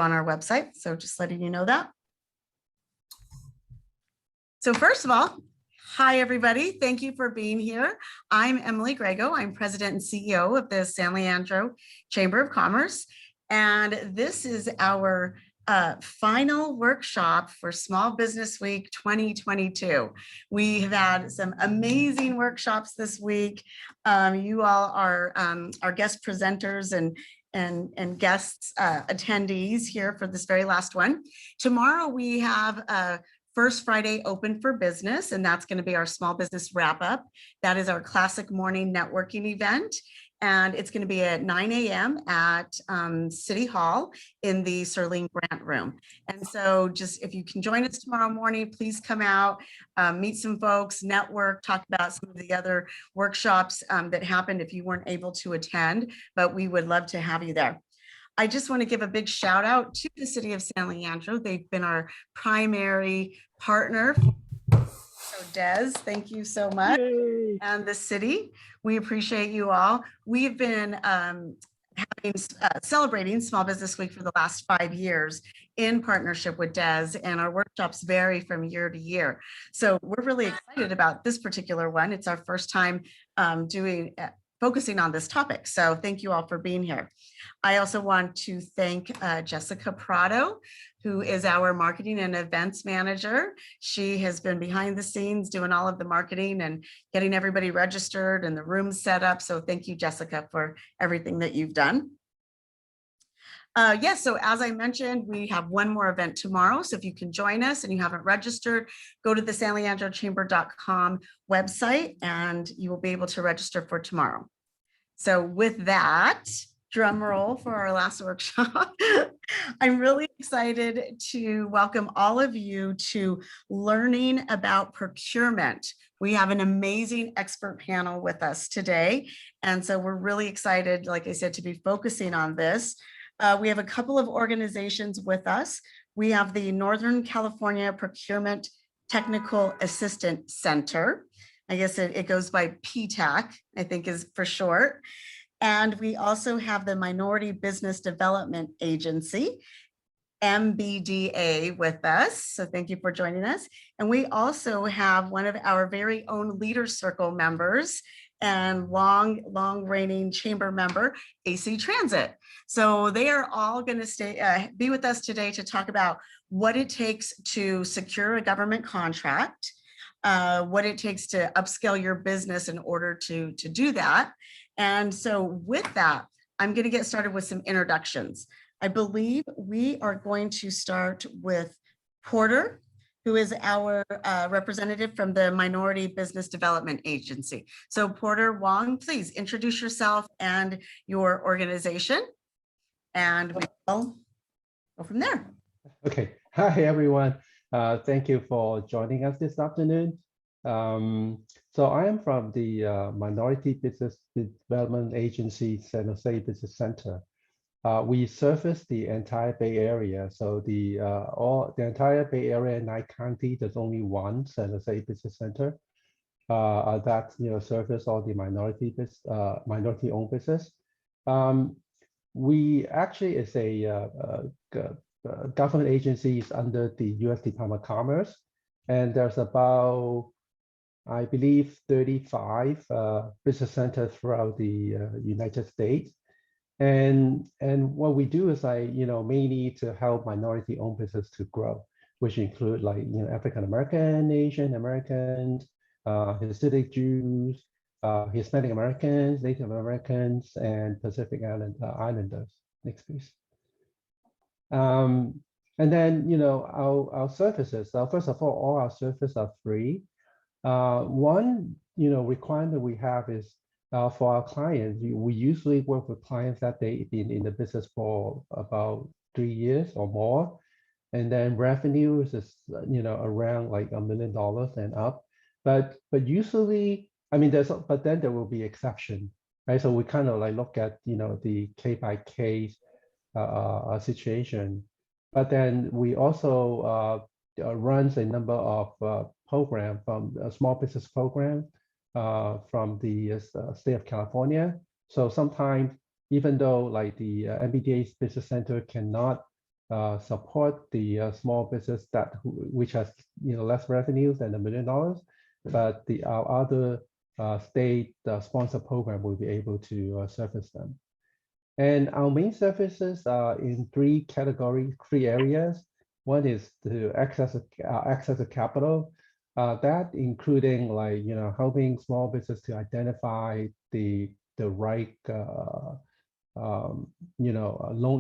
on our website. So just letting you know that. So first of all, hi, everybody. Thank you for being here. I'm Emily Grego. I'm president and CEO of the San Leandro Chamber of Commerce. And this is our final workshop for Small Business Week 2022. We have had some amazing workshops this week. You all are our guest presenters and guests, attendees here for this very last one. Tomorrow we have First Friday Open for Business, and that's going to be our small business wrap up. That is our classic morning networking event. And it's going to be at 9 a.m. at City Hall in the Serling Grant Room. And so just if you can join us tomorrow morning, please come out, meet some folks, network, talk about some of the other workshops that happened if you weren't able to attend, but we would love to have you there. I just want to give a big shout out to the City of San Leandro. They've been our primary partner. So Des, thank you so much. Yay. And the city, we appreciate you all. We've been celebrating Small Business Week for the last 5 years in partnership with Des, and our workshops vary from year to year. So we're really excited about this particular one. It's our first time focusing on this topic. So thank you all for being here. I also want to thank Jessica Prado, who is our marketing and events manager. She has been behind the scenes doing all of the marketing and getting everybody registered and the rooms set up. So thank you, Jessica, for everything that you've done. Yes, so as I mentioned, we have one more event tomorrow. So if you can join us and you haven't registered, go to the sanleandrochamber.com website and you will be able to register for tomorrow. So with that, drum roll for our last workshop. I'm really excited to welcome all of you to learning about procurement. We have an amazing expert panel with us today. And so we're really excited, like I said, to be focusing on this. We have a couple of organizations with us. We have the Northern California Procurement Technical Assistance Center. I guess it goes by PTAC, I think is for short. And we also have the Minority Business Development Agency, MBDA, with us. So thank you for joining us. And we also have one of our very own Leader Circle members and long reigning chamber member, AC Transit. So they are all going to be with us today to talk about what it takes to secure a government contract, what it takes to upscale your business in order to do that. And so with that, I'm going to get started with some introductions. I believe we are going to start with Porter, who is our representative from the Minority Business Development Agency. So Porter Wong, please introduce yourself and your organization, and we will go from there. Okay. Hi, everyone. Thank you for joining us this afternoon. So I am from the Minority Business Development Agency San Jose Business Center. We service the entire Bay Area. So the entire Bay Area and 9 county, there's only one San Jose Business Center that service all the minority-owned business. We actually is a government agency under the U.S. Department of Commerce, and there's about, I believe, 35 business centers throughout the United States. And what we do is mainly to help minority-owned business to grow, which include African American, Asian Americans, Hasidic Jews, Hispanic Americans, Native Americans, and Pacific Islanders. Next, please. And then our services. First of all our services are free. One requirement we have is for our clients, we usually work with clients that they've been in the business for about 3 years or more, and then revenue is around like $1 million and up. But usually, I mean, but then there will be exception, right? So we kind of look at the case by case situation. But then we also runs a number of program from a small business program from the state of California. So sometimes, even though the MBDA Business Center cannot support the small business which has less revenues than $1 million, but our other state sponsor program will be able to service them. And our main services are in three areas. One is to access to capital, that including like helping small business to identify the right loan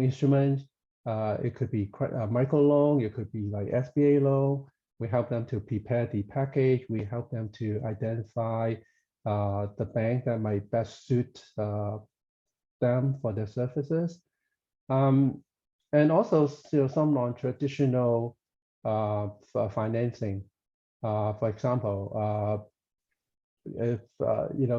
instruments. It could be a micro loan, it could be like SBA loan. We help them to prepare the package. We help them to identify the bank that might best suit them for their services. And also some non-traditional financing. For example, if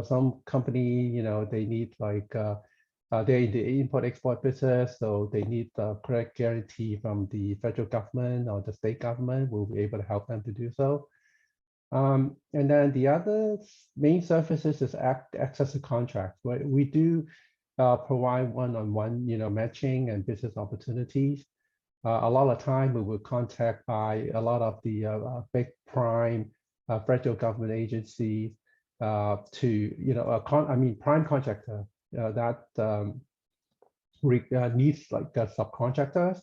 some company they need like they're in the import-export business, so they need the credit guarantee from the federal government or the state government. We'll be able to help them to do so. And then the other main services is access to contracts. We do provide one-on-one, matching and business opportunities. A lot of time we will contact by a lot of the big prime federal government agencies to, prime contractor that needs like subcontractors.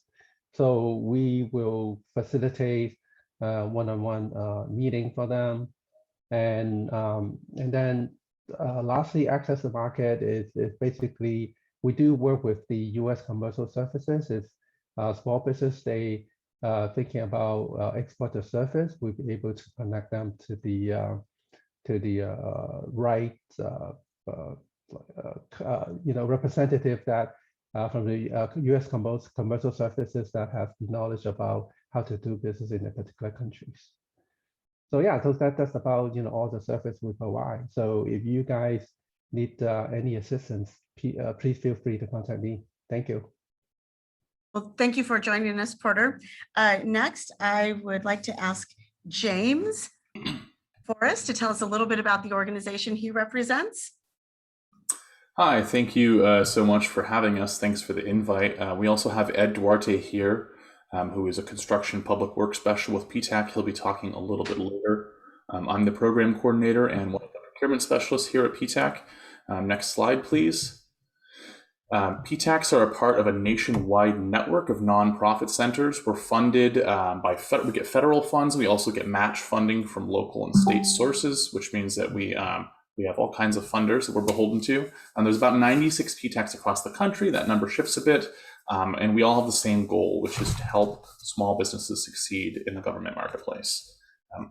So we will facilitate one-on-one meeting for them. And then lastly, access to market is basically, we do work with the U.S. commercial services. If small business, they thinking about export their service, we'll be able to connect them to the right representative that from the U.S. commercial services that have the knowledge about how to do business in a particular countries. So yeah, so that's about all the service we provide. So if you guys need any assistance, please feel free to contact me. Thank you. Well, thank you for joining us, Porter. Next, I would like to ask James Forrest to tell us a little bit about the organization he represents. Hi, thank you so much for having us. Thanks for the invite. We also have Ed Duarte here, who is a construction public works specialist with PTAC. He'll be talking a little bit later. I'm the program coordinator and one of the procurement specialists here at PTAC. Next slide, please. PTACs are a part of a nationwide network of nonprofit centers. We're funded we get federal funds. We also get match funding from local and state sources, which means that we have all kinds of funders that we're beholden to. And there's about 96 PTACs across the country. That number shifts a bit. And we all have the same goal, which is to help small businesses succeed in the government marketplace.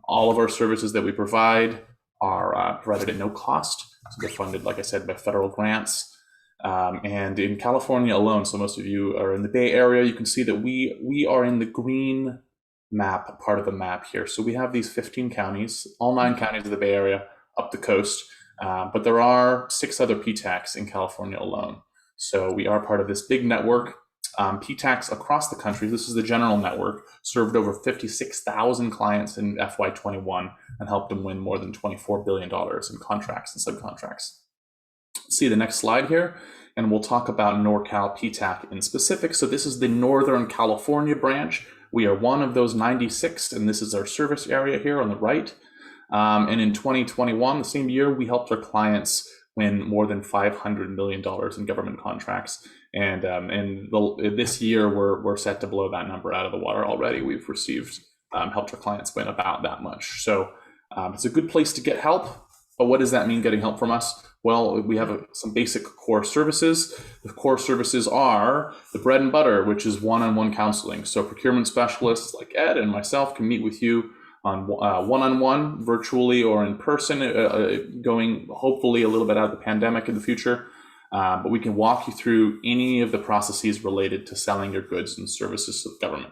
All of our services that we provide are provided at no cost. So they're funded, like I said, by federal grants. And in California alone, so most of you are in the Bay Area, you can see that we are in the green map, part of the map here. So we have these 15 counties, all 9 counties of the Bay Area up the coast, but there are 6 other PTACs in California alone. So we are part of this big network. PTACs across the country, this is the general network, served over 56,000 clients in FY21 and helped them win more than $24 billion in contracts and subcontracts. See the next slide here, and we'll talk about NorCal PTAC in specific. So this is the Northern California branch. We are one of those 96, and this is our service area here on the right. And in 2021, the same year, we helped our clients win more than $500 million in government contracts. And this year, we're set to blow that number out of the water already. We've received, helped our clients win about that much. So it's a good place to get help. But what does that mean, getting help from us? Well, we have some basic core services. The core services are the bread and butter, which is one-on-one counseling. So procurement specialists like Ed and myself can meet with you on one-on-one, virtually or in person, going hopefully a little bit out of the pandemic in the future. But we can walk you through any of the processes related to selling your goods and services to the government.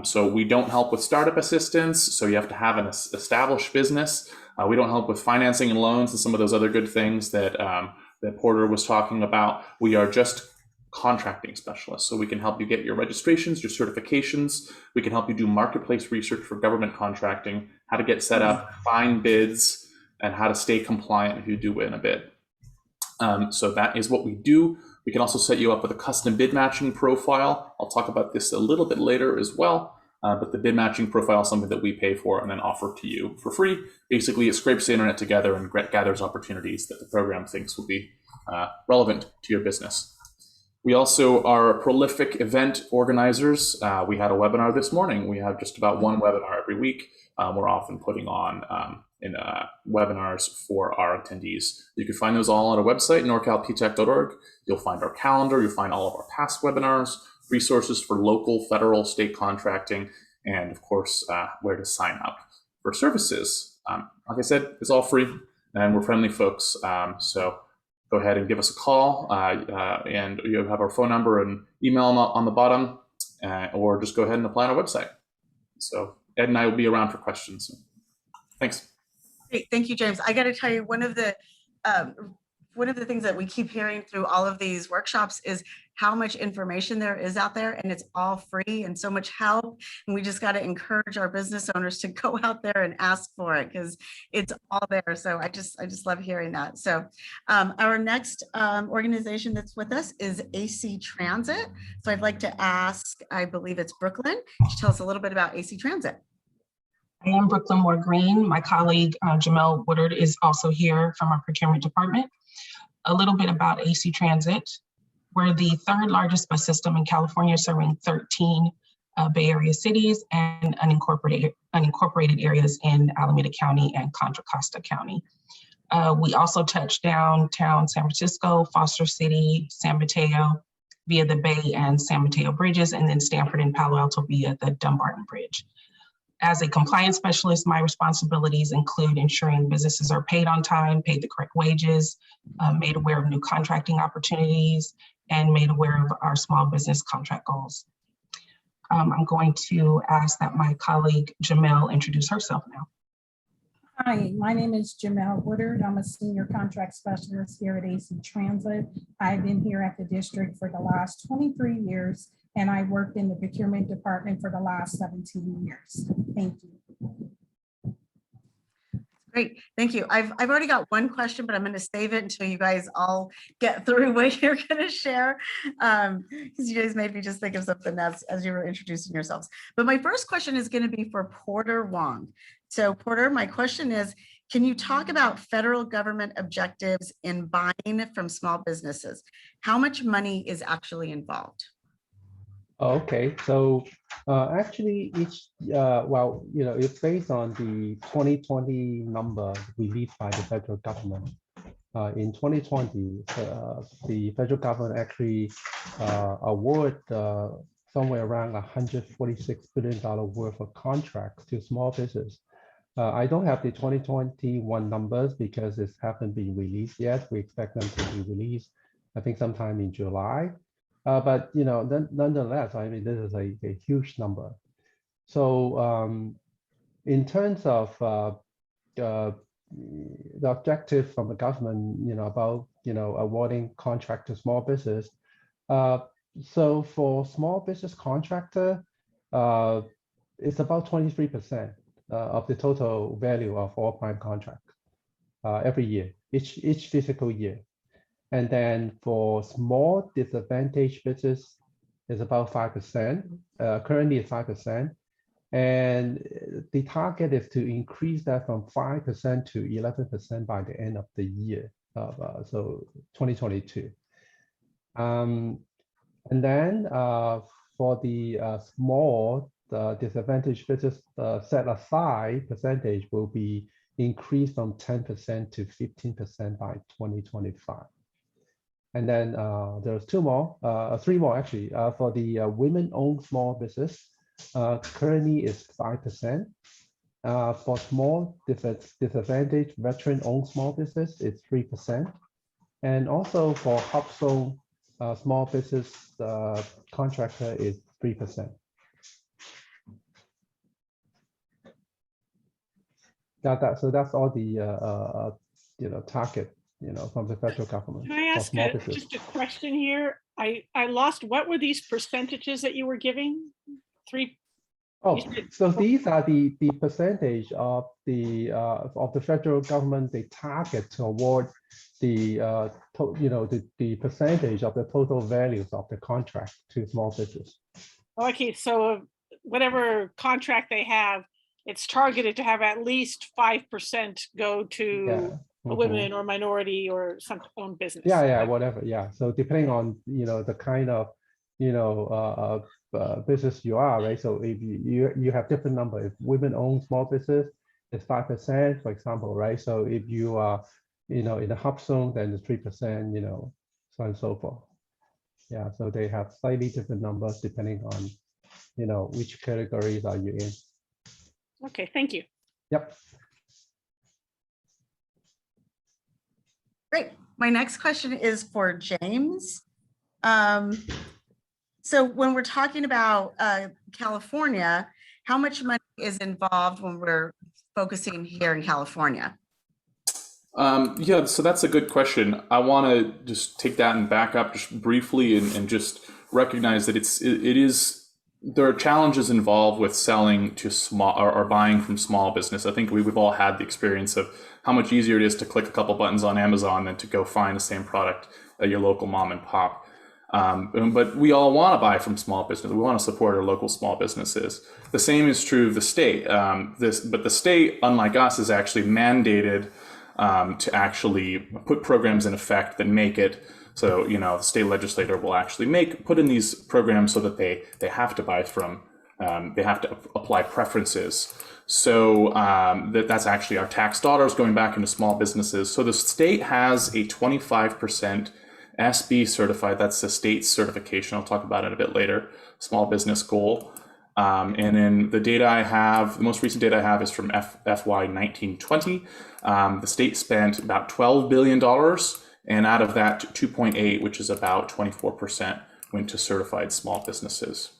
So we don't help with startup assistance, so you have to have an established business. We don't help with financing and loans and some of those other good things that that Porter was talking about. We are just contracting specialists, so we can help you get your registrations, your certifications. We can help you do marketplace research for government contracting, how to get set up, find bids, and how to stay compliant if you do win a bid. So that is what we do. We can also set you up with a custom bid matching profile. I'll talk about this a little bit later as well. But the bid matching profile is something that we pay for and then offer to you for free. Basically, it scrapes the internet together and gathers opportunities that the program thinks will be relevant to your business. We also are prolific event organizers. We had a webinar this morning. We have just about one webinar every week. We're often putting on webinars for our attendees. You can find those all on our website, norcalptac.org. You'll find our calendar. You'll find all of our past webinars, resources for local, federal, state contracting, and of course, where to sign up for services. Like I said, it's all free and we're friendly folks. So go ahead and give us a call, and you have our phone number and email on the bottom, or just go ahead and apply on our website. So Ed and I will be around for questions. Thanks. Great. Thank you, James. I got to tell you, one of the things that we keep hearing through all of these workshops is how much information there is out there, and it's all free and so much help. And we just got to encourage our business owners to go out there and ask for it because it's all there. So I just love hearing that. So our next organization that's with us is AC Transit. So I'd like to ask, I believe it's Brooklyn, to tell us a little bit about AC Transit. I am Brooklyn Moore Green. My colleague Jamel Woodard is also here from our procurement department. A little bit about AC Transit. We're the third largest bus system in California, serving 13 Bay Area cities and unincorporated areas in Alameda County and Contra Costa County. We also touch downtown San Francisco, Foster City, San Mateo via the Bay and San Mateo bridges, and then Stanford and Palo Alto via the Dumbarton Bridge. As a compliance specialist, my responsibilities include ensuring businesses are paid on time, paid the correct wages, made aware of new contracting opportunities, and made aware of our small business contract goals. I'm going to ask that my colleague Jamel introduce herself now. Hi, my name is Jamel Woodard. I'm a senior contract specialist here at AC Transit. I've been here at the district for the last 23 years, and I worked in the procurement department for the last 17 years. Thank you. Great, thank you. I've already got one question, but I'm going to save it until you guys all get through what you're going to share, because you guys made me just think of something as you were introducing yourselves. But my first question is going to be for Porter Wong. So Porter, my question is, can you talk about federal government objectives in buying from small businesses? How much money is actually involved? Okay, so actually each, well, you know, it's based on the 2020 number released by the federal government. In 2020, the federal government actually awarded somewhere around $146 billion worth of contracts to small business. I don't have the 2021 numbers because it haven't been released yet. We expect them to be released, I think, sometime in July. But you know, nonetheless, I mean, this is a huge number. So in terms of the objective from the government, you know, about awarding contract to small business. So for small business contractor, it's about 23% of the total value of all prime contract every year, each fiscal year. And then for small disadvantaged business is about 5%, currently it's 5%. And the target is to increase that from 5% to 11% by the end of the year, so 2022. And then for the small disadvantaged business set aside percentage will be increased from 10% to 15% by 2025. And then there's three more actually. For the women-owned small business, currently is 5%. For small disadvantaged veteran-owned small business, it's 3%. And also for hub-zone small business contractor is 3%. So that's all the target from the federal government. Can I ask just a question here? I lost, what were these percentages that you were giving? So these are the percentage of the federal government they target to award the the percentage of the total values of the contract to small business. Okay, so whatever contract they have, it's targeted to have at least 5% go to Yeah. a women or minority or some own business. Yeah, whatever. Yeah. So depending on, the kind of, business you are, right? So if you have different number, if women own small business, it's 5%, for example, right? So if you are, in the hub zone, then it's 3%, so on and so forth. Yeah. So they have slightly different numbers depending on, which categories are you in. Okay, thank you. Yep. Great. My next question is for James. So when we're talking about California, how much money is involved when we're focusing here in California? Yeah, so that's a good question. I want to just take that and back up just briefly and just recognize that there are challenges involved with selling to small or buying from small business. I think we've all had the experience of how much easier it is to click a couple buttons on Amazon than to go find the same product at your local mom and pop. But we all want to buy from small business. We want to support our local small businesses. The same is true of the state. But the state, unlike us, is actually mandated to actually put programs in effect that make it so, the state legislator will actually put in these programs so that they have to buy from, they have to apply preferences. So that's actually our tax dollars going back into small businesses. So the state has a 25% SB certified, that's the state certification, I'll talk about it a bit later, small business goal. And then the data I have, the most recent data I have is from FY 1920. The state spent about $12 billion. And out of that, 2.8, which is about 24%, went to certified small businesses.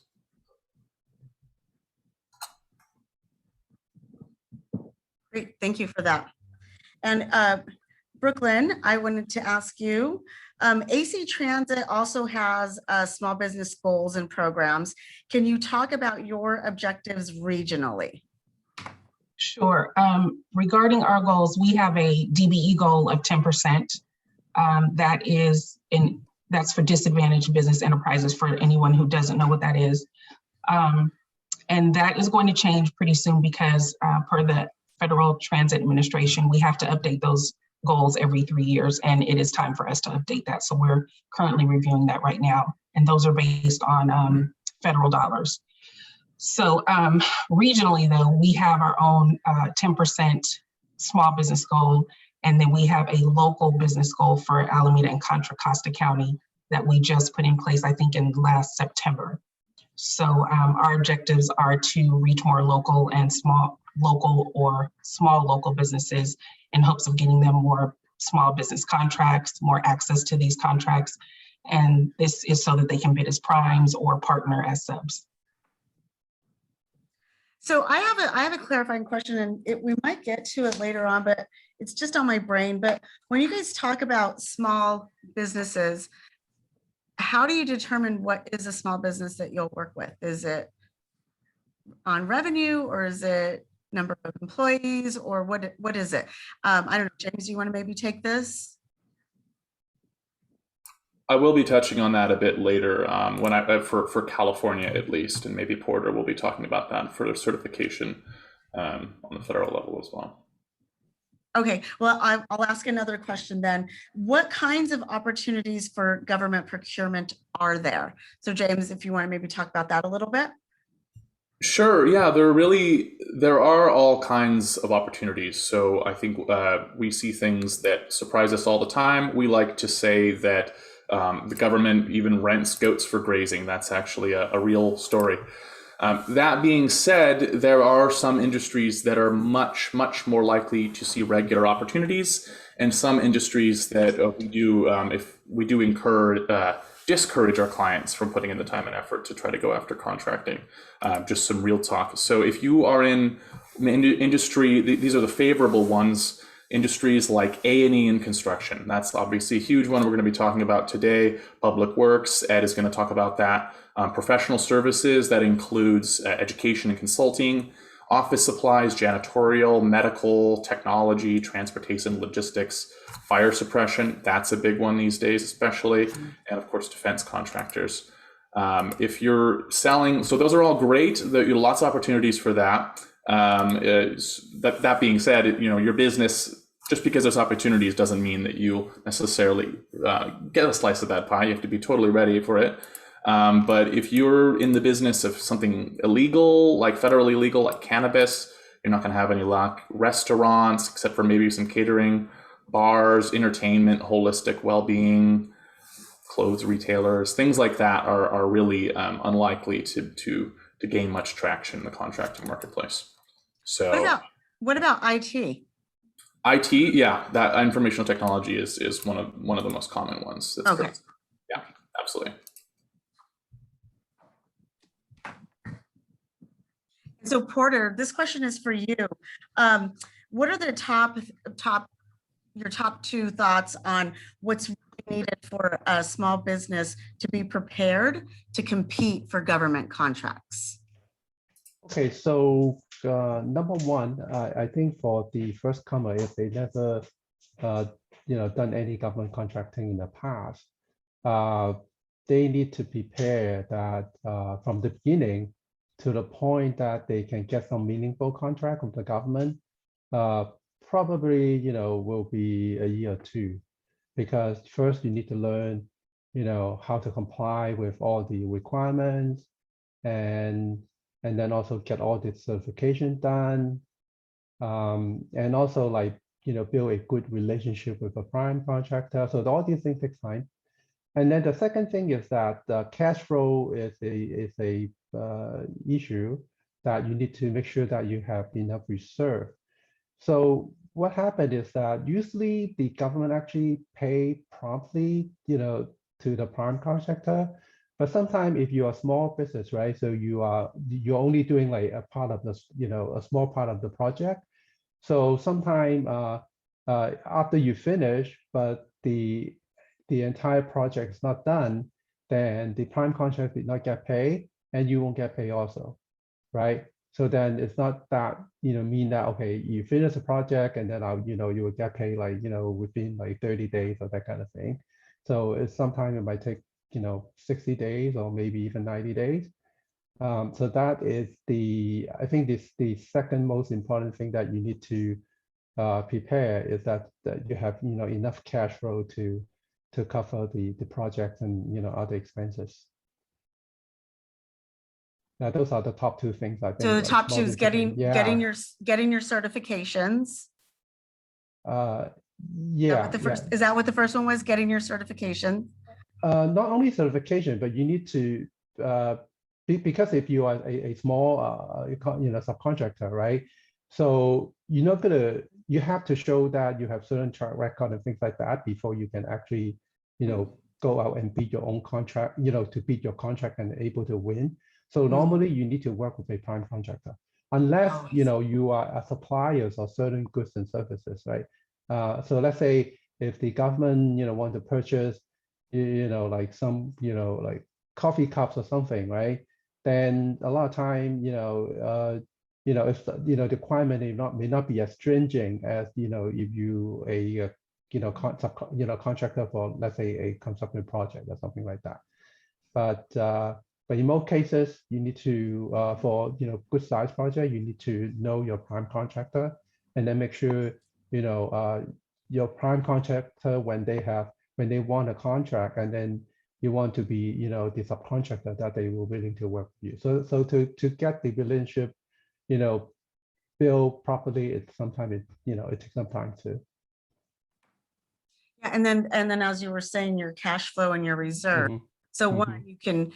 Great, thank you for that. And Brooklyn, I wanted to ask you, AC Transit also has small business goals and programs. Can you talk about your objectives regionally? Sure. Regarding our goals, we have a DBE goal of 10%. That's for disadvantaged business enterprises, for anyone who doesn't know what that is. And that is going to change pretty soon because per the Federal Transit Administration, we have to update those goals every 3 years, and it is time for us to update that. So we're currently reviewing that right now, and those are based on federal dollars. So regionally, though, we have our own 10% small business goal, and then we have a local business goal for Alameda and Contra Costa County that we just put in place, I think, in last September. So our objectives are to reach more local and small local businesses in hopes of getting them more small business contracts, more access to these contracts. And this is so that they can bid as primes or partner as subs. So I have a clarifying question, and we might get to it later on, but it's just on my brain. But when you guys talk about small businesses, how do you determine what is a small business that you'll work with? Is it on revenue, or is it number of employees, or what is it? I don't know, James, do you want to maybe take this? I will be touching on that a bit later for California at least, and maybe Porter will be talking about that for certification on the federal level as well. Okay, well, I'll ask another question then. What kinds of opportunities for government procurement are there? So James, if you want to maybe talk about that a little bit. Sure, yeah, there are all kinds of opportunities. So I think we see things that surprise us all the time. We like to say that the government even rents goats for grazing. That's actually a real story. That being said, there are some industries that are much, much more likely to see regular opportunities, and some industries that we do discourage our clients from putting in the time and effort to try to go after contracting. Just some real talk. So if you are in industry, these are the favorable ones. Industries like A&E and construction. That's obviously a huge one we're going to be talking about today. Public Works, Ed is going to talk about that. Professional services, that includes education and consulting. office supplies, janitorial, medical, technology, transportation, logistics, fire suppression. That's a big one these days, especially, and of course, defense contractors. If you're selling, so those are all great. There are lots of opportunities for that. That being said, your business, just because there's opportunities doesn't mean that you necessarily get a slice of that pie. You have to be totally ready for it. But if you're in the business of something illegal, like federally illegal, like cannabis, you're not going to have any luck. Restaurants, except for maybe some catering, bars, entertainment, holistic well-being, clothes retailers, things like that are really unlikely to gain much traction in the contracting marketplace. So what about IT? IT, yeah, that informational technology is one of the most common ones. That's Okay. correct. Yeah, absolutely. So Porter, this question is for you. What are the your top two thoughts on what's needed for a small business to be prepared to compete for government contracts? Okay, so number one, I think for the first comer, if they never done any government contracting in the past, they need to prepare that from the beginning to the point that they can get some meaningful contract from the government. Probably will be a year or two, because first you need to learn how to comply with all the requirements, and then also get all the certification done, and also build a good relationship with a prime contractor. So all these things take time. And then the second thing is that the cash flow is a issue that you need to make sure that you have enough reserve. So what happened is that usually the government actually pay promptly, to the prime contractor. But sometimes if you're a small business, right? So you're only doing like a part of this, a small part of the project. So sometime after you finish, but the entire project is not done, then the prime contract did not get paid, and you won't get paid also, right? So then it's not that mean that okay, you finish the project and then you will get paid within 30 days or that kind of thing. So it's sometimes it might take 60 days or maybe even 90 days. So that is I think the second most important thing that you need to prepare is that you have enough cash flow to cover the project and other expenses. Now those are the top two things I think. So the top two is getting your certifications. Yeah. Is that what the first one was? Getting your certification? Not only certification, but you need to because if you are a small subcontractor, right? So you have to show that you have certain track record and things like that before you can actually go out and bid your own contract, to bid your contract and able to win. So normally you need to work with a prime contractor, unless you are a supplier of certain goods and services, right? So let's say if the government want to purchase like some like coffee cups or something, right? Then a lot of time if the requirement may not be as stringent as if you a contractor for, let's say, a construction project or something like that. But in most cases, you need to for good size project, you need to know your prime contractor, and then make sure your prime contractor when they want a contract, and then you want to be the subcontractor that they were willing to work with you. So to get the relationship built properly, it takes some time too. Yeah, and then as you were saying, your cash flow and your reserve. So one, you can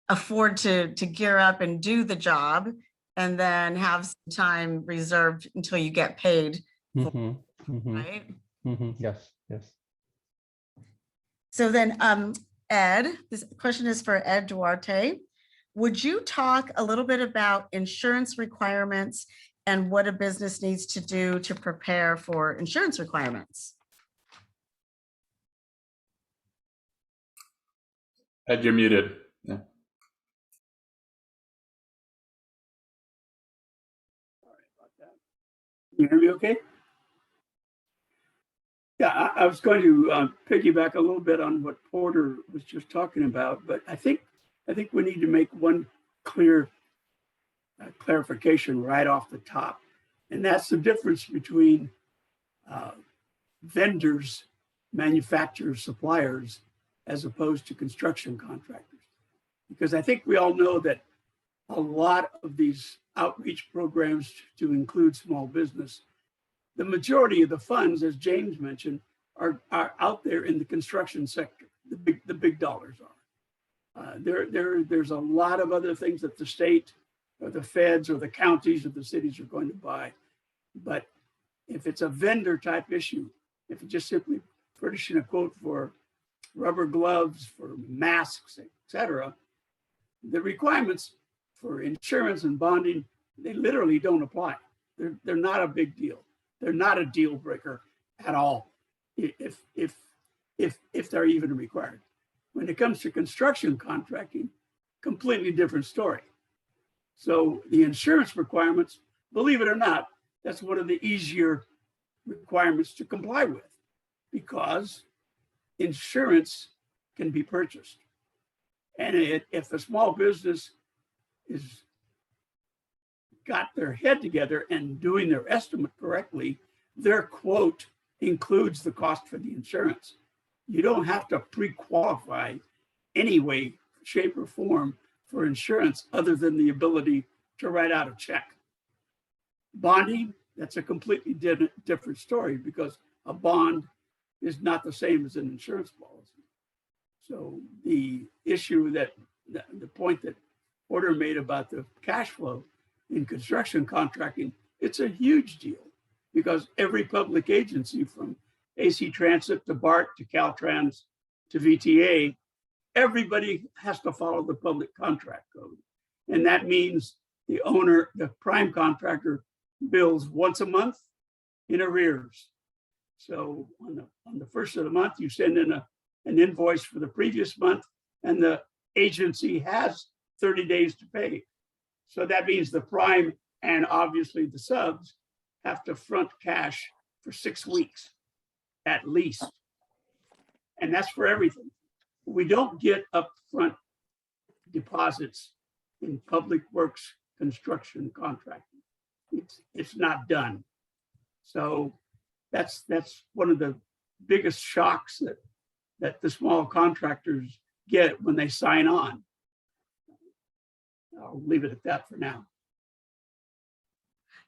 afford to gear up and do the job, and then have some time reserved until you get paid. Right? Yes. So then, Ed, this question is for Ed Duarte. Would you talk a little bit about insurance requirements and what a business needs to do to prepare for insurance requirements? Ed, you're muted. Yeah. You hear me okay? Yeah, I was going to piggyback a little bit on what Porter was just talking about, but I think we need to make one clear clarification right off the top, and that's the difference between vendors, manufacturers, suppliers, as opposed to construction contractors. Because I think we all know that a lot of these outreach programs to include small business, the majority of the funds, as James mentioned, are out there in the construction sector. The big dollars are. There's a lot of other things that the state or the feds or the counties or the cities are going to buy. But if it's a vendor type issue, if it's just simply furnishing a quote for rubber gloves, for masks, etc., the requirements for insurance and bonding, they literally don't apply. They're not a big deal. They're not a deal breaker at all, if they're even required. When it comes to construction contracting, completely different story. So the insurance requirements, believe it or not, that's one of the easier requirements to comply with, because insurance can be purchased. And if a small business is got their head together and doing their estimate correctly, their quote includes the cost for the insurance. You don't have to pre-qualify any way, shape, or form for insurance other than the ability to write out a check. Bonding, that's a completely different story, because a bond is not the same as an insurance policy. So the issue the point that Porter made about the cash flow in construction contracting, it's a huge deal, because every public agency, from AC Transit to BART to Caltrans to VTA, everybody has to follow the public contract code. And that means the owner, the prime contractor, bills once a month in arrears. So on the first of the month, you send in an invoice for the previous month, and the agency has 30 days to pay. So that means the prime and obviously the subs have to front cash for 6 weeks at least. And that's for everything. We don't get upfront deposits in public works construction contracting. It's not done. So that's one of the biggest shocks that the small contractors get when they sign on. I'll leave it at that for now.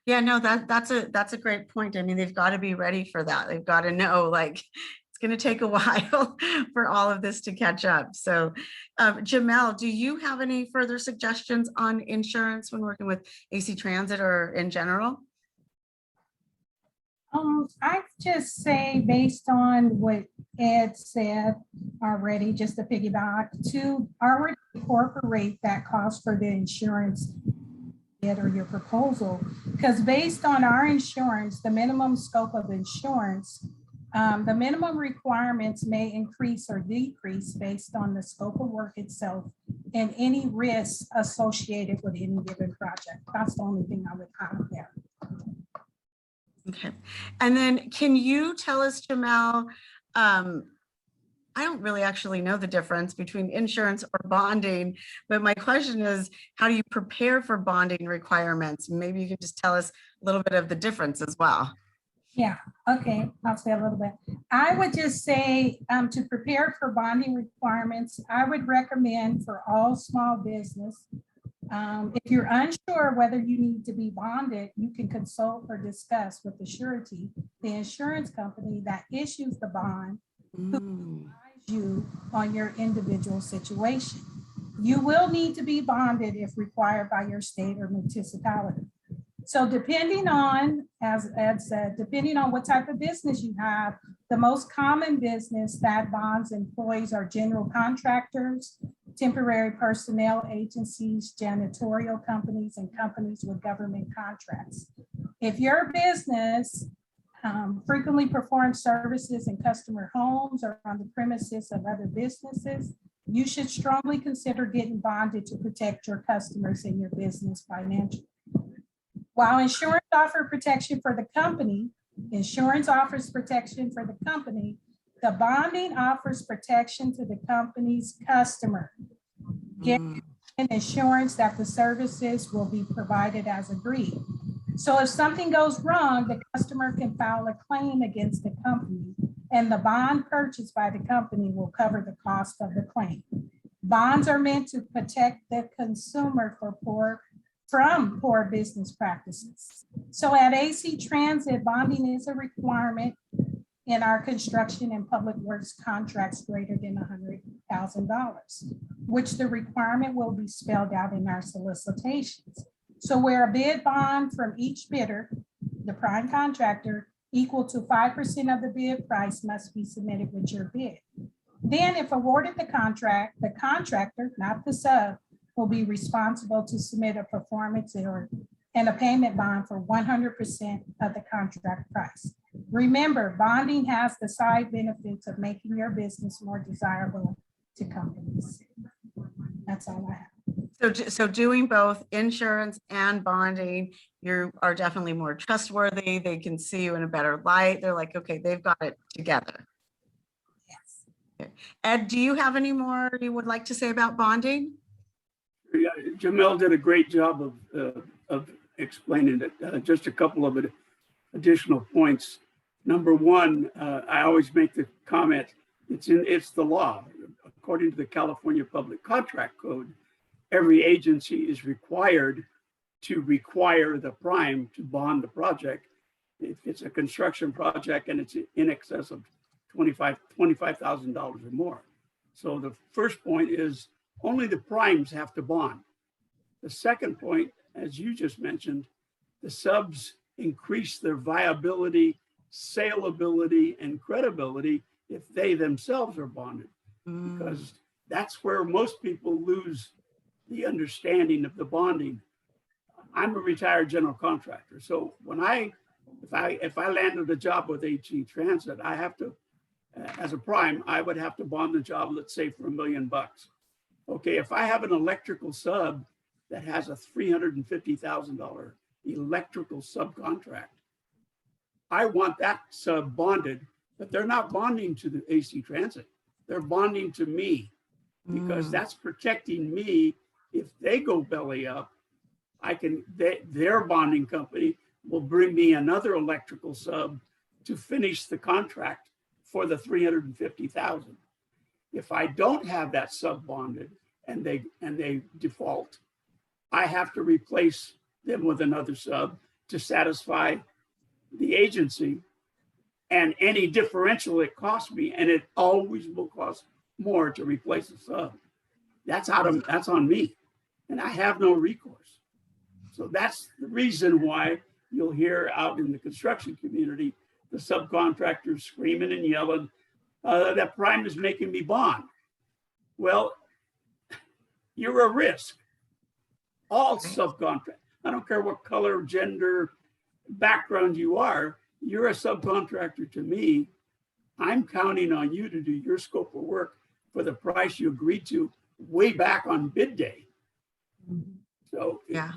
Yeah, no, that's a great point. I mean, they've got to be ready for that. They've got to know, like, it's going to take a while for all of this to catch up. So Jamel, do you have any further suggestions on insurance when working with AC Transit or in general? I just say, based on what Ed said already, just to piggyback, to already incorporate that cost for the insurance or your proposal, because based on our insurance, the minimum scope of insurance, the minimum requirements may increase or decrease based on the scope of work itself and any risks associated with any given project. That's the only thing I would have there. Okay. And then can you tell us, Jamel, I don't really actually know the difference between insurance or bonding, but my question is, how do you prepare for bonding requirements? Maybe you can just tell us a little bit of the difference as well. Yeah, okay, I'll say a little bit. I would just say to prepare for bonding requirements, I would recommend for all small business, if you're unsure whether you need to be bonded, you can consult or discuss with the surety, the insurance company that issues the bond, who will advise you on your individual situation. You will need to be bonded if required by your state or municipality. So depending on, as Ed said, depending on what type of business you have, the most common business that bonds employees are general contractors, temporary personnel agencies, janitorial companies, and companies with government contracts. If your business frequently performs services in customer homes or on the premises of other businesses, you should strongly consider getting bonded to protect your customers and your business financially. While insurance offers protection for the company, the bonding offers protection to the company's customer, giving insurance that the services will be provided as agreed. So if something goes wrong, the customer can file a claim against the company, and the bond purchased by the company will cover the cost of the claim. Bonds are meant to protect the consumer from poor business practices. So at AC Transit, bonding is a requirement in our construction and public works contracts greater than $100,000, which the requirement will be spelled out in our solicitations. So where a bid bond from each bidder, the prime contractor, equal to 5% of the bid price must be submitted with your bid. Then if awarded the contract, the contractor, not the sub, will be responsible to submit a performance and a payment bond for 100% of the contract price. Remember, bonding has the side benefits of making your business more desirable to companies. That's all I have. So doing both insurance and bonding, you are definitely more trustworthy. They can see you in a better light. They're like, okay, they've got it together. Yes. Okay. Ed, do you have any more you would like to say about bonding? Yeah, Jamel did a great job of explaining it. Just a couple of additional points. Number one, I always make the comment, it's the law. According to the California Public Contract Code, every agency is required to require the prime to bond the project if it's a construction project and it's in excess of $25,000 or more. So the first point is only the primes have to bond. The second point, as you just mentioned, the subs increase their viability, saleability, and credibility if they themselves are bonded, because that's where most people lose the understanding of the bonding. I'm a retired general contractor, so when if I landed a job with AC Transit, I have to, as a prime, I would have to bond the job, let's say for $1 million. Okay, if I have an electrical sub that has a $350,000 electrical subcontract, I want that sub bonded, but they're not bonding to the AC Transit. They're bonding to me because that's protecting me. If they go belly up, their bonding company will bring me another electrical sub to finish the contract for the $350,000. If I don't have that sub bonded and they default, I have to replace them with another sub to satisfy the agency, and any differential it costs me, and it always will cost more to replace a sub. That's on me, and I have no recourse. So that's the reason why you'll hear out in the construction community the subcontractors screaming and yelling, that prime is making me bond. Well, you're a risk. All subcontractors, I don't care what color, gender, background you are, you're a subcontractor to me. I'm counting on you to do your scope of work for the price you agreed to way back on bid day. So yeah,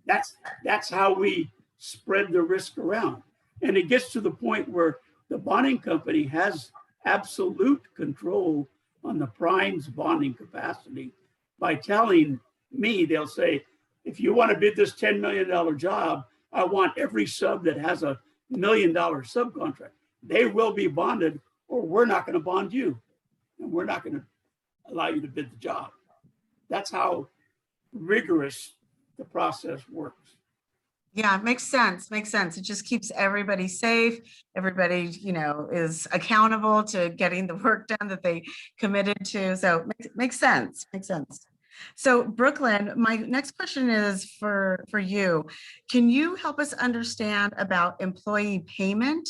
that's how we spread the risk around. And it gets to the point where the bonding company has absolute control on the prime's bonding capacity by telling me, they'll say, if you want to bid this $10 million job, I want every sub that has a $1 million subcontract. They will be bonded, or we're not going to bond you, and we're not going to allow you to bid the job. That's how rigorous the process works. Yeah, it makes sense. Makes sense. It just keeps everybody safe. Everybody, is accountable to getting the work done that they committed to. So makes sense. Makes sense. So Brooklyn, my next question is for you. Can you help us understand about employee payment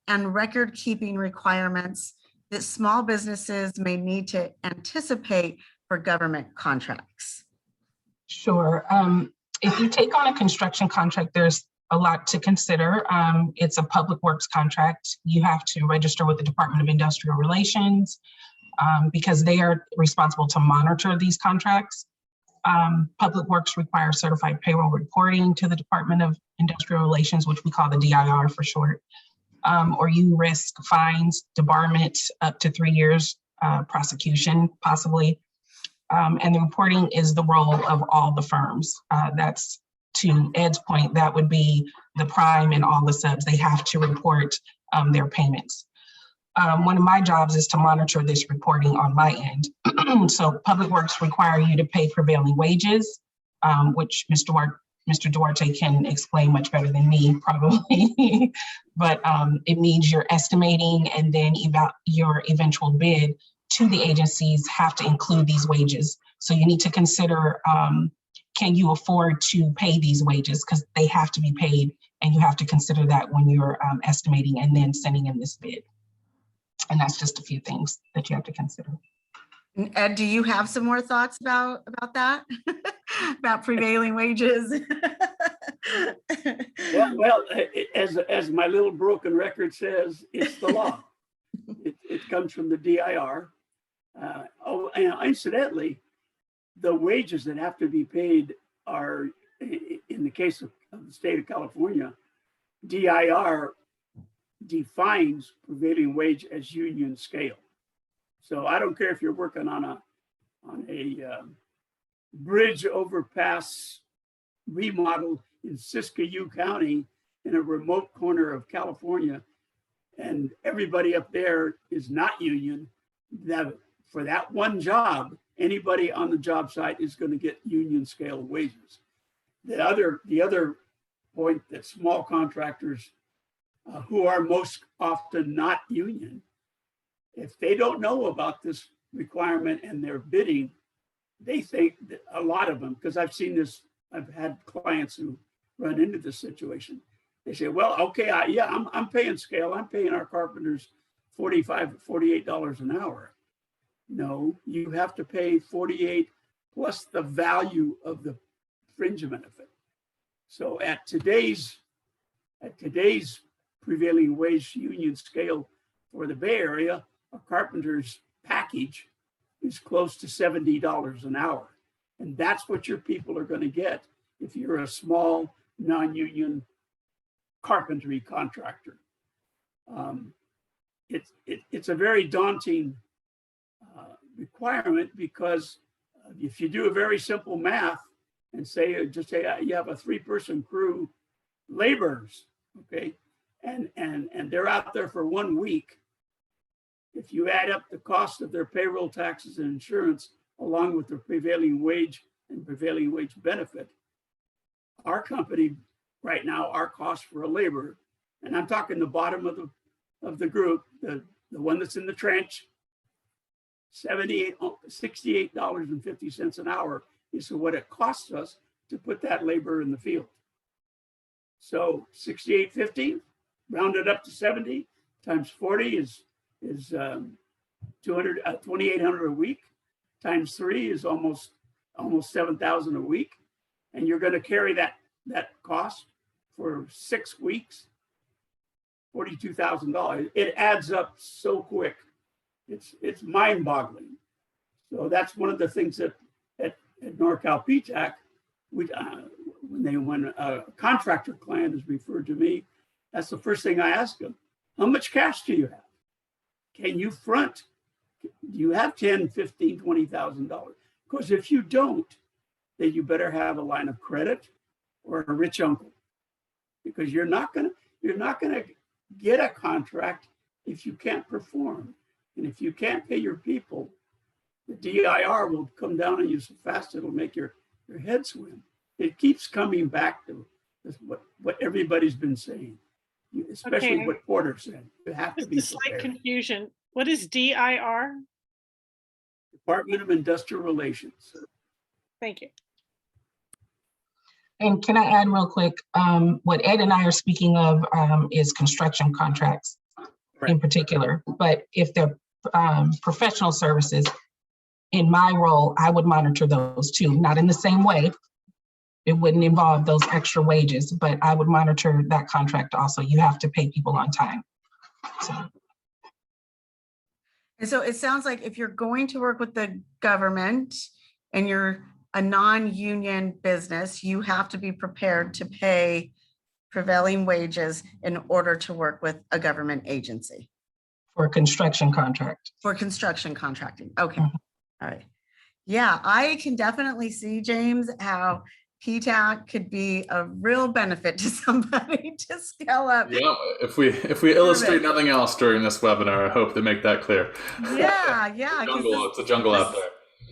and record keeping requirements that small businesses may need to anticipate for government contracts? Sure. If you take on a construction contract, there's a lot to consider. It's a public works contract. You have to register with the Department of Industrial Relations because they are responsible to monitor these contracts. Public Works requires certified payroll reporting to the Department of Industrial Relations, which we call the DIR for short, or you risk fines, debarment, up to 3 years, prosecution possibly. And the reporting is the role of all the firms. That's, to Ed's point, that would be the prime and all the subs. They have to report their payments. One of my jobs is to monitor this reporting on my end. So Public Works require you to pay prevailing wages, which Mr. Duarte can explain much better than me, probably. But it means you're estimating, and then your eventual bid to the agencies have to include these wages. So you need to consider, can you afford to pay these wages? Because they have to be paid, and you have to consider that when you're estimating and then sending in this bid. And that's just a few things that you have to consider. Ed, do you have some more thoughts about that? About prevailing wages? Well, as my little broken record says, it's the law. It comes from the DIR. And incidentally, the wages that have to be paid are, in the case of the state of California, DIR defines prevailing wage as union scale. So I don't care if you're working on a bridge overpass remodel in Siskiyou County in a remote corner of California, and everybody up there is not union, that for that one job, anybody on the job site is going to get union scale wages. The other point that small contractors who are most often not union, if they don't know about this requirement and they're bidding, they think that a lot of them, because I've seen this, I've had clients who run into this situation. They say, well, okay, I'm paying scale. I'm paying our carpenters $45, $48 an hour. No, you have to pay 48 plus the value of the fringe benefit. So at today's prevailing wage union scale for the Bay Area, a carpenter's package is close to $70 an hour. And that's what your people are going to get if you're a small non-union carpentry contractor. It's a very daunting requirement, because if you do a very simple math and say you have a 3-person crew, laborers, okay, and they're out there for 1 week. If you add up the cost of their payroll taxes and insurance, along with their prevailing wage and prevailing wage benefit, our company right now, our cost for a laborer, and I'm talking the bottom of the group, the one that's in the trench, $68.50 an hour is what it costs us to put that labor in the field. So $68.50 rounded up to 70 times 40 is $2,800 a week, times 3 is almost $7,000 a week, and you're going to carry that cost for 6 weeks, $42,000. It adds up so quick. It's mind-boggling. So that's one of the things that at NorCal PTAC, when a contractor client is referred to me, that's the first thing I ask them. How much cash do you have? Can you front? Do you have $10,000, $15,000, $20,000? Because if you don't, then you better have a line of credit or a rich uncle, because you're not gonna get a contract if you can't perform. And if you can't pay your people, the DIR will come down on you so fast it'll make your head swim. It keeps coming back to what everybody's been saying, especially what Porter said. You have to be Just a slight prepared. confusion. What is DIR? Department of Industrial Relations. Thank you. And can I add real quick, what Ed and I are speaking of is construction contracts in particular, but if they're professional services, in my role, I would monitor those too, not in the same way. It wouldn't involve those extra wages, but I would monitor that contract also. You have to pay people on time. And so it sounds like if you're going to work with the government and you're a non-union business, you have to be prepared to pay prevailing wages in order to work with a government agency. For a construction contract. For construction contracting. Okay. Mhm. All right. Yeah, I can definitely see, James, how PTAC could be a real benefit to somebody to scale up. Yeah, if we illustrate nothing else during this webinar, I hope to make that clear. Yeah. It's a jungle out there.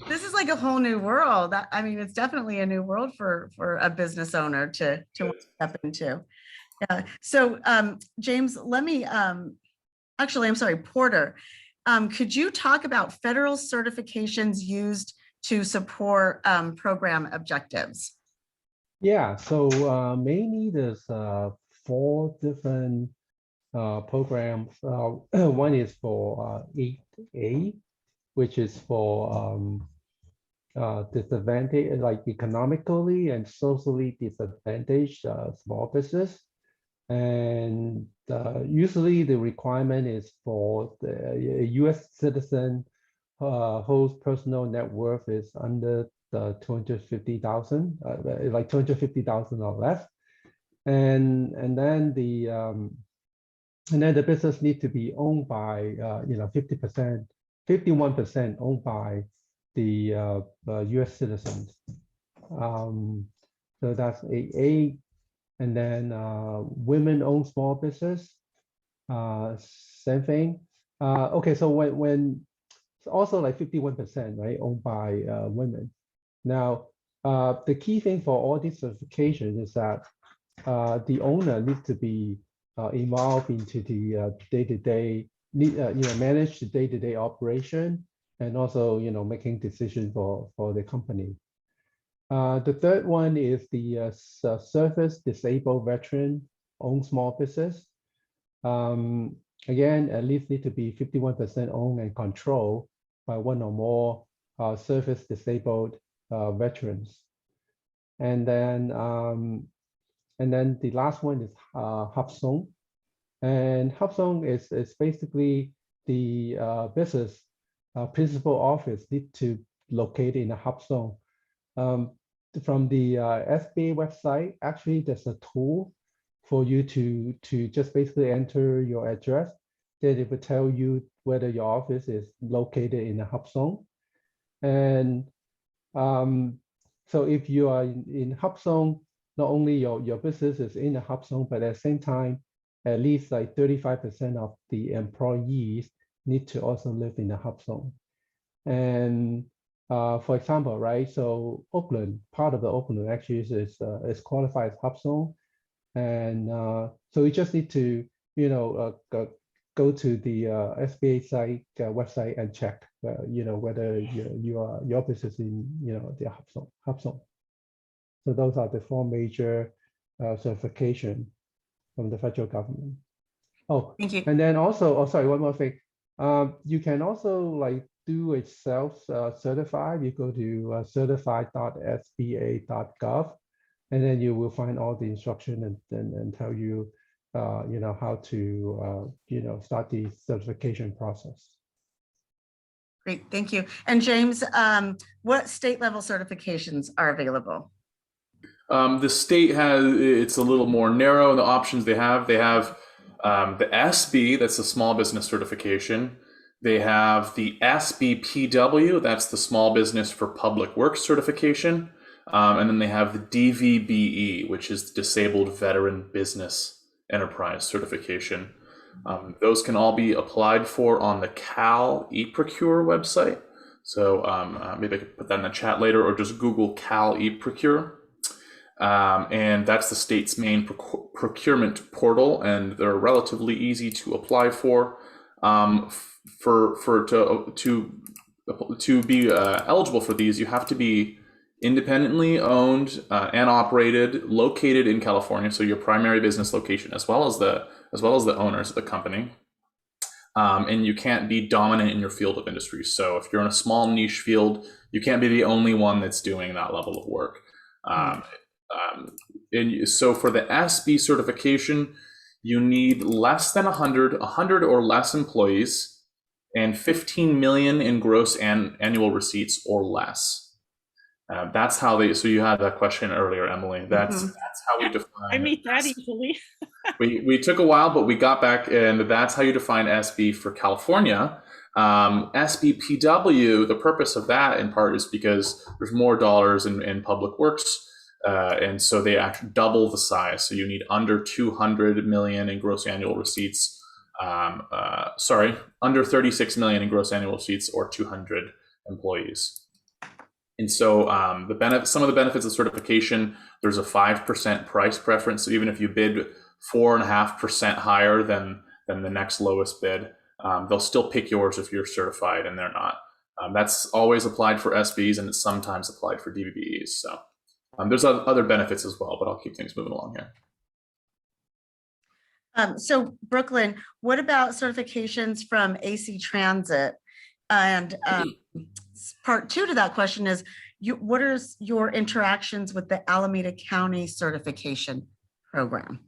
This is like a whole new world. I mean, it's definitely a new world for a business owner to step into. Yeah. So, James, let me, actually, I'm sorry, Porter, could you talk about federal certifications used to support program objectives? Yeah, so mainly there's 4 different programs. One is for 8A, which is for disadvantaged, like economically and socially disadvantaged small business. And usually the requirement is for the US citizen whose personal net worth is under the 250,000, like 250,000 or less. And then the business need to be owned by 50%, 51% owned by the US citizens. So that's 8A. And then women-owned small business, same thing. Okay, so when it's also like 51%, right, owned by women. Now, the key thing for all these certifications is that the owner needs to be involved into the day-to-day, manage the day-to-day operation, and also making decisions for the company. The third one is the service disabled veteran owned small business. Again, at least need to be 51% owned and controlled by one or more service disabled veterans. And then the last one is hub zone. And hub zone is basically the business principal office need to locate in a hub zone. From the SBA website, actually there's a tool for you to just basically enter your address. Then it will tell you whether your office is located in a hub zone. And so if you are in hub zone, not only your business is in a hub zone, but at the same time, at least like 35% of the employees need to also live in a hub zone. And for example, right, so Oakland, part of the Oakland actually is qualified as hub zone. And so you just need to, go to the SBA site website and check, whether your business in, the hub zone. So those are the 4 major certification from the federal government. Oh, Thank you. and then also, oh, sorry, one more thing. You can also like do a self-certified. You go to certified.sba.gov, and then you will find all the instruction and tell you, how to, start the certification process. Great, thank you. And James, what state level certifications are available? The state it's a little more narrow in the options they have. They have the SB, that's the small business certification. They have the SBPW, that's the small business for public works certification. And then they have the DVBE, which is the disabled veteran business enterprise certification. Those can all be applied for on the Cal eProcure website. So maybe I could put that in the chat later, or just Google Cal eProcure. And that's the state's main procurement portal, and they're relatively easy to apply for. To be eligible for these, you have to be independently owned and operated, located in California, so your primary business location, as well as the owners of the company. And you can't be dominant in your field of industry. So if you're in a small niche field, you can't be the only one that's doing that level of work. And so for the SB certification, you need less than 100 or less employees, and 15 million in gross annual receipts or less. That's how they. So you had that question earlier, Emily. That's Mhm. that's how we define. I meet that easily. We took a while, but we got back, and that's how you define SB for California. SBPW, the purpose of that in part is because there's more dollars in public works, and so they actually double the size. So you need under 200 million in gross annual receipts. Under 36 million in gross annual receipts or 200 employees. And so some of the benefits of certification, there's a 5% price preference. So even if you bid 4.5% higher than the next lowest bid, they'll still pick yours if you're certified and they're not. That's always applied for SBs and it's sometimes applied for DBBEs. So there's other benefits as well, but I'll keep things moving along here. So Brooklyn, what about certifications from AC Transit? And part two to that question is, what are your interactions with the Alameda County certification program?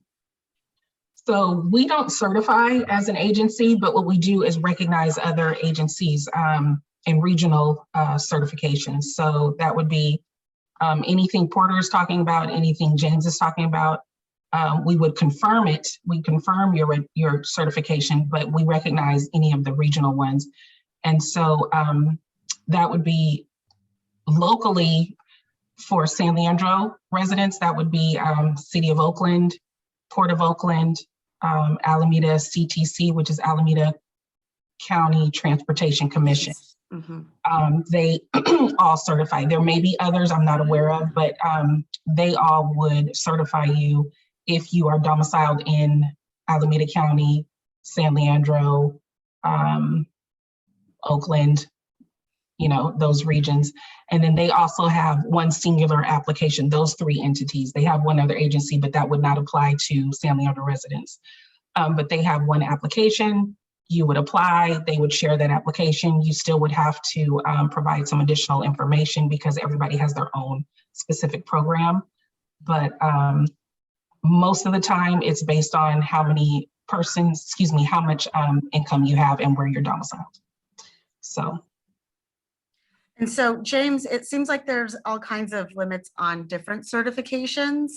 So we don't certify as an agency, but what we do is recognize other agencies and regional certifications. So that would be anything Porter is talking about, anything James is talking about. We would confirm it. We confirm your certification, but we recognize any of the regional ones. And so that would be locally for San Leandro residents, that would be City of Oakland, Port of Oakland, Alameda CTC, which is Alameda County Transportation Commission. Mm-hmm. They all certify. There may be others I'm not aware of, but they all would certify you if you are domiciled in Alameda County, San Leandro, Oakland, those regions. And then they also have one singular application, those three entities. They have one other agency, but that would not apply to San Leandro residents. But they have one application, you would apply, they would share that application. You still would have to provide some additional information because everybody has their own specific program. But most of the time it's based on how much income you have and where you're domiciled. And so, James, it seems like there's all kinds of limits on different certifications.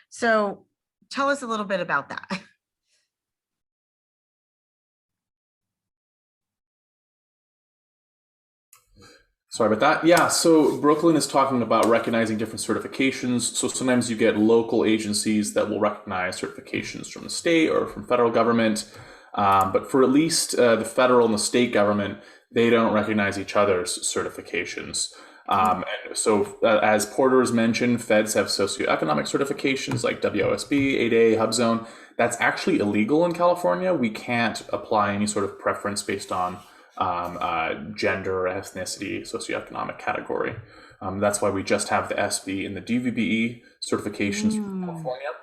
So tell us a little bit about that. Sorry about that. Yeah, so Brooklyn is talking about recognizing different certifications. So sometimes you get local agencies that will recognize certifications from the state or from federal government. But for at least the federal and the state government, they don't recognize each other's certifications. And so as Porter has mentioned, feds have socioeconomic certifications like WOSB, 8A, HubZone. That's actually illegal in California. We can't apply any sort of preference based on gender, ethnicity, socioeconomic category. That's why we just have the SB and the DVBE certifications from California.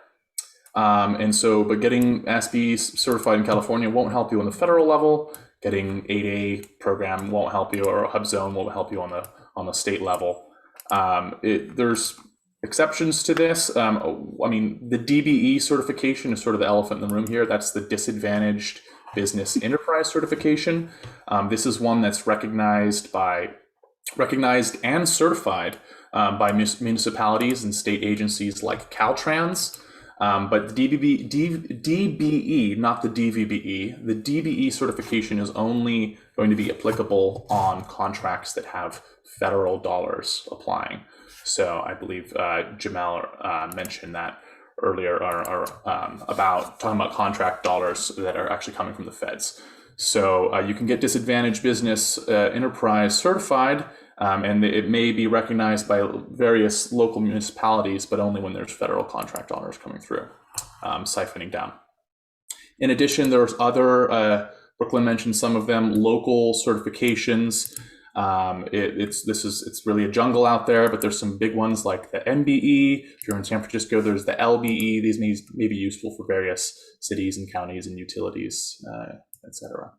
But getting SB certified in California won't help you on the federal level. Getting 8A program won't help you, or HubZone won't help you on the state level. There's exceptions to this. The DBE certification is sort of the elephant in the room here. That's the disadvantaged business enterprise certification. This is one that's recognized and certified by municipalities and state agencies like Caltrans. But the DBE, not the DVBE, the DBE certification is only going to be applicable on contracts that have federal dollars applying. So I believe Jamel mentioned that earlier, about talking about contract dollars that are actually coming from the feds. So you can get disadvantaged business enterprise certified, and it may be recognized by various local municipalities, but only when there's federal contract dollars coming through, siphoning down. In addition, there's other, Brooklyn mentioned some of them, local certifications. It's really a jungle out there, but there's some big ones like the MBE. If you're in San Francisco, there's the LBE. These may be useful for various cities and counties and utilities, etc.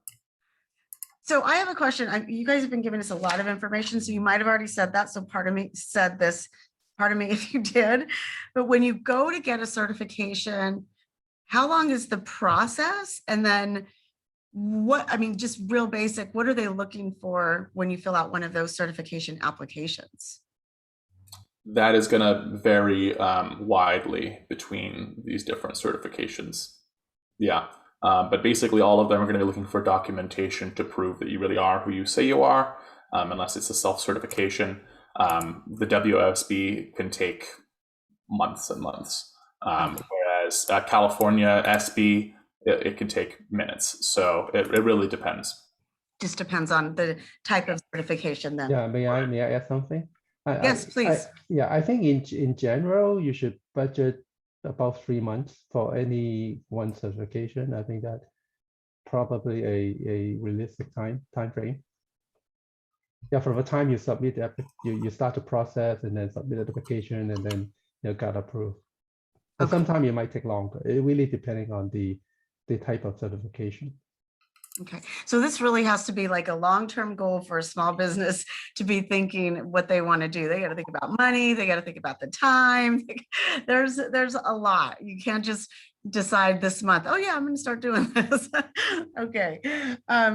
So I have a question. You guys have been giving us a lot of information, so you might have already said that. So part of me said this, part of me if you did. But when you go to get a certification, how long is the process? And then just real basic, what are they looking for when you fill out one of those certification applications? That is going to vary widely between these different certifications. Yeah. But basically, all of them are going to be looking for documentation to prove that you really are who you say you are, unless it's a self-certification. The WSB can take months and months, whereas California SB, it can take minutes. So it really depends. Just depends on the type of certification then. Yeah, may I add something? Yes, please. I think in general, you should budget about 3 months for any one certification. I think that probably a realistic time frame. Yeah, from the time you submit the you start the process and then submit the application and then you got approved. But Okay. sometimes it might take longer. It really depending on the type of certification. Okay, so this really has to be like a long-term goal for a small business to be thinking what they want to do. They got to think about money. They got to think about the time. There's a lot. You can't just decide this month, oh yeah, I'm going to start doing this. Okay,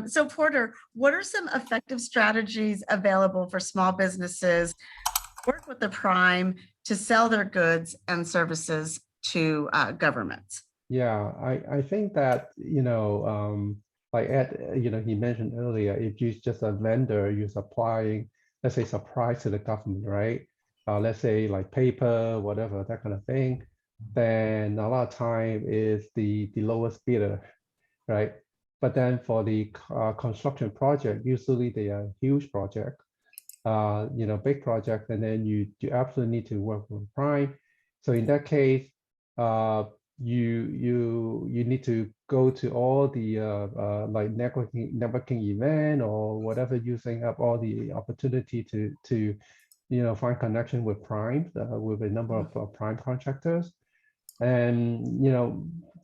so Porter, what are some effective strategies available for small businesses to work with the prime to sell their goods and services to governments? Yeah, I think that, like Ed, he mentioned earlier, if you're just a vendor, you're supplying, let's say, supplies to the government, right? Let's say like paper, whatever, that kind of thing, then a lot of time is the lowest bidder, right? But then for the construction project, usually they are huge project, big project, and then you absolutely need to work with prime. So in that case, you need to go to all the like networking event or whatever, using up all the opportunity to find connection with prime, with a number of prime contractors, and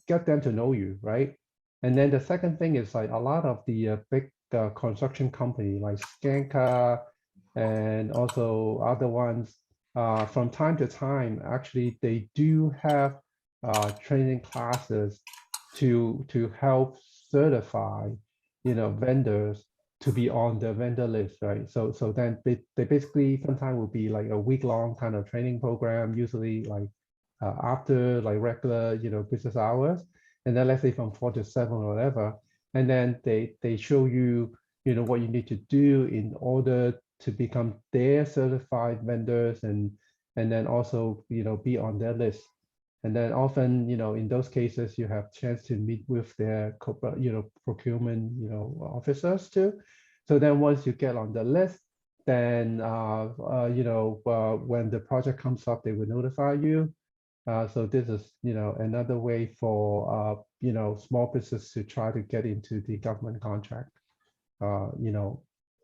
get them to know you, right? And then the second thing is like a lot of the big construction company like Skanka and also other ones, from time to time, actually they do have training classes to help certify vendors to be on the vendor list, right? So then they basically sometimes will be like a week-long kind of training program, usually like after like regular business hours, and then let's say from 4 to 7 or whatever, and then they show you what you need to do in order to become their certified vendors, and then also be on their list. And then often, in those cases, you have chance to meet with their procurement, officers too. So then once you get on the list, then, when the project comes up, they will notify you. So this is, another way for, small business to try to get into the government contract,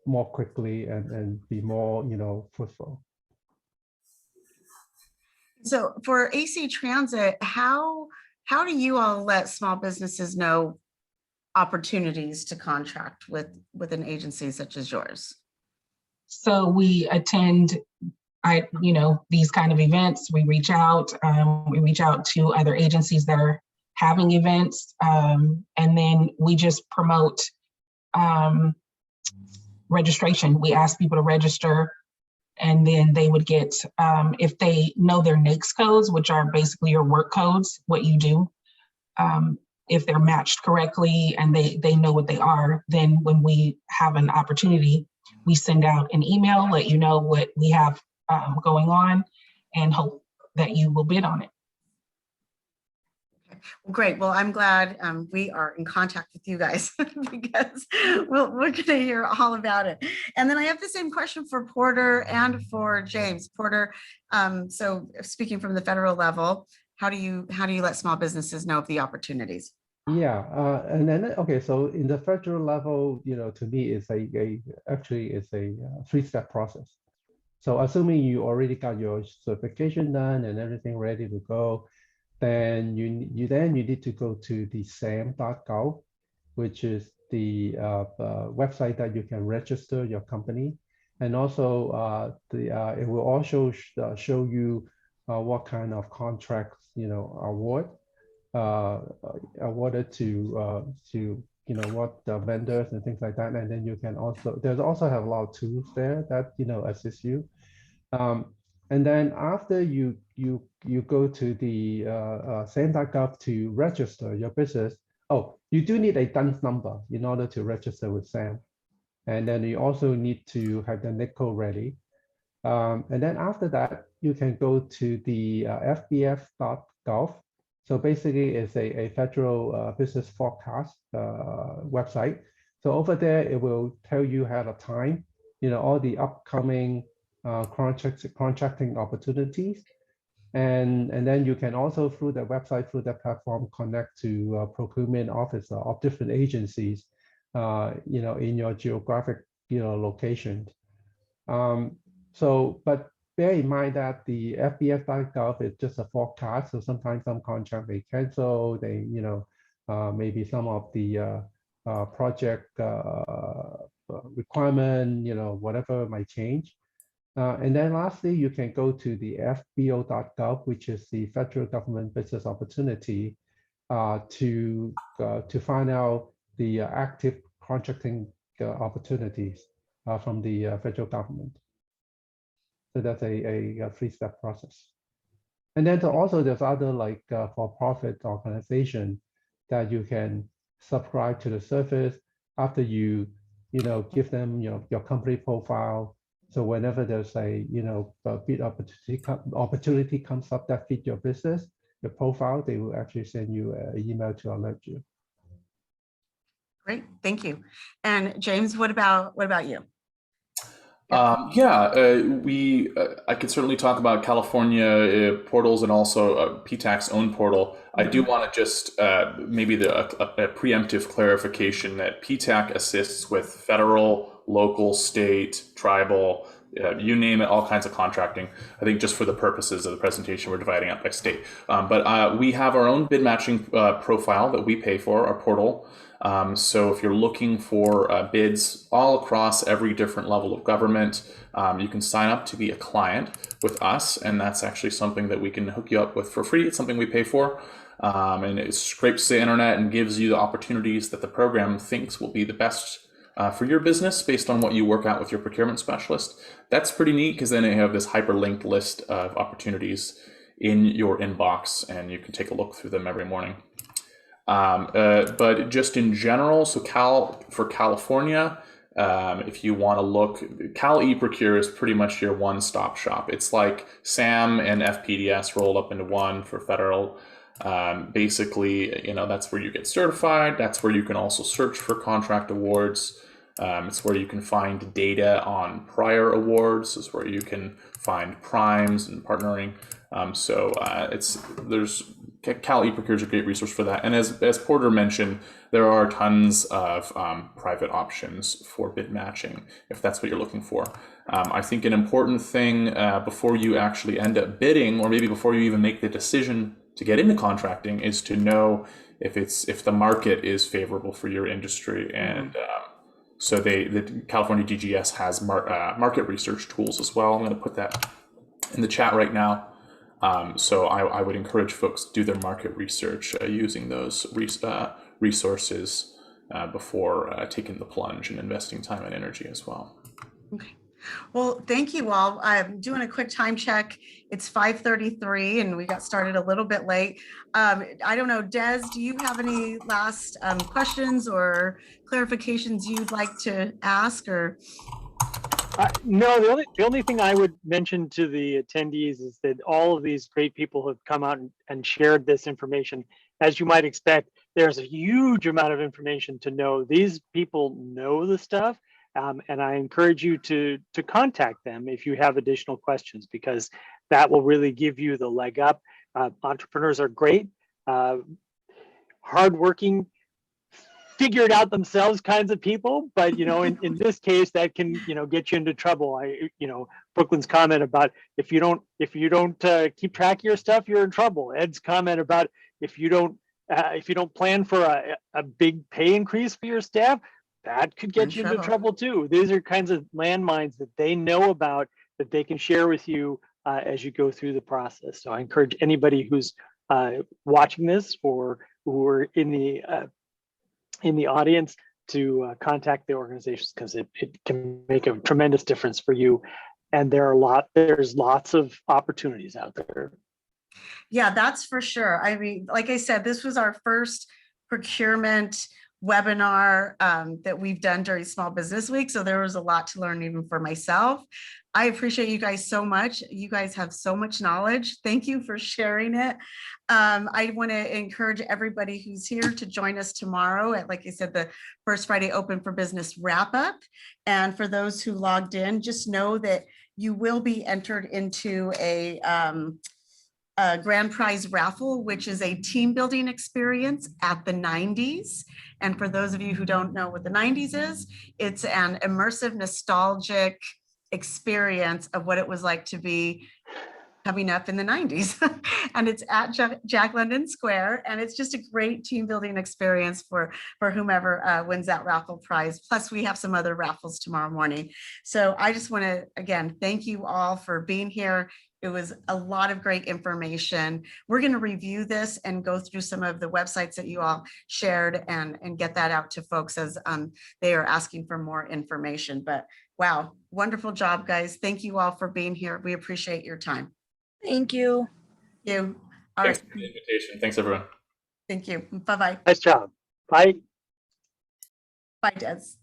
more quickly and be more, fruitful. So for AC Transit, how do you all let small businesses know opportunities to contract with an agency such as yours? So we attend, these kind of events. We reach out to other agencies that are having events, and then we just promote registration. We ask people to register, and then they would get, if they know their NAICS codes, which are basically your work codes, what you do, if they're matched correctly and they know what they are, then when we have an opportunity, we send out an email, let you know what we have going on, and hope that you will bid on it. Well, great. Well, I'm glad we are in contact with you guys because we're going to hear all about it. And then I have the same question for Porter and for James. Porter, so speaking from the federal level, how do you let small businesses know of the opportunities? Yeah, and then okay, so in the federal level, to me, it's actually it's a 3-step process. So assuming you already got your certification done and everything ready to go, then you need to go to the sam.gov, which is the website that you can register your company, and also it will also show you what kind of contracts awarded to what the vendors and things like that. And then you can also, there's also have a lot of tools there that assist you. And And then after you go to the SAM.gov to register your business. Oh, you do need a DUNS number in order to register with SAM. And then you also need to have the NICO ready. And then after that, you can go to the fbf.gov. So basically, it's a federal business forecast website. So over there, it will tell you ahead of time, all the upcoming contracting opportunities. And then you can also, through the website, through the platform, connect to procurement officer of different agencies, in your geographic, location. But bear in mind that the FBF.gov is just a forecast. So sometimes some contract may cancel. They, maybe some of the project requirement, whatever might change. And then lastly, you can go to the FBO.gov, which is the federal government business opportunity, to find out the active contracting opportunities from the federal government. So that's a three-step process. And then also there's other like for-profit organization that you can subscribe to the service after you give them your company profile. So whenever there's a bid opportunity comes up that fit your business, your profile, they will actually send you an email to alert you. Great, thank you. And James, what about you? I could certainly talk about California portals and also PTAC's own portal. I do want to just maybe a preemptive clarification that PTAC assists with federal, local, state, tribal, you name it, all kinds of contracting. I think just for the purposes of the presentation, we're dividing up by state. But we have our own bid matching profile that we pay for, our portal. So if you're looking for bids all across every different level of government, you can sign up to be a client with us, and that's actually something that we can hook you up with for free. It's something we pay for, and it scrapes the internet and gives you the opportunities that the program thinks will be the best for your business based on what you work out with your procurement specialist. That's pretty neat because then you have this hyperlinked list of opportunities in your inbox, and you can take a look through them every morning. But just in general, so for California, if you want to look, Cal eProcure is pretty much your one-stop shop. It's like SAM and FPDS rolled up into one for federal. Basically, that's where you get certified. That's where you can also search for contract awards. It's where you can find data on prior awards. It's where you can find primes and partnering. Cal eProcure is a great resource for that. And as Porter mentioned, there are tons of private options for bid matching, if that's what you're looking for. I think an important thing before you actually end up bidding, or maybe before you even make the decision to get into contracting, is to know if the market is favorable for your industry. And so the California DGS has market research tools as well. I'm going to put that in the chat right now. So I would encourage folks to do their market research using those resources before taking the plunge and investing time and energy as well. Okay. Well, thank you all. I'm doing a quick time check. It's 5:33 and we got started a little bit late. I don't know, Des, do you have any last questions or clarifications you'd like to ask? Or no, the only thing I would mention to the attendees is that all of these great people have come out and shared this information. As you might expect, there's a huge amount of information to know. These people know the stuff, and I encourage you to contact them if you have additional questions, because that will really give you the leg up. Entrepreneurs are great, hardworking, figure it out themselves kinds of people, but in this case that can get you into trouble. Brooklyn's comment about if you don't keep track of your stuff, you're in trouble. Ed's comment about if you don't plan for a big pay increase for your staff, that could get you into trouble too. These are kinds of landmines that they know about that they can share with you as you go through the process. So I encourage anybody who's watching this or who are in the audience to contact the organizations, because it can make a tremendous difference for you and there's lots of opportunities out there. Yeah, that's for sure. I mean, like I said, this was our first procurement webinar that we've done during Small Business Week. So there was a lot to learn even for myself. I appreciate you guys so much. You guys have so much knowledge. Thank you for sharing it. I want to encourage everybody who's here to join us tomorrow at, like I said, the First Friday Open for Business wrap up. And for those who logged in, just know that you will be entered into a grand prize raffle, which is a team building experience at the 90s. And for those of you who don't know what the 90s is, it's an immersive, nostalgic experience of what it was like to be coming up in the 90s. And it's at Jack London Square. And it's just a great team building experience for whomever wins that raffle prize. Plus we have some other raffles tomorrow morning. So I just want to, again, thank you all for being here. It was a lot of great information. We're going to review this and go through some of the websites that you all shared and get that out to folks as they are asking for more information. But wow, wonderful job, guys. Thank you all for being here. We appreciate your time. Thank you. Thank you. All Thanks right. for the invitation. Thanks, everyone. Thank you. Bye-bye. Nice job. Bye. Bye, Des.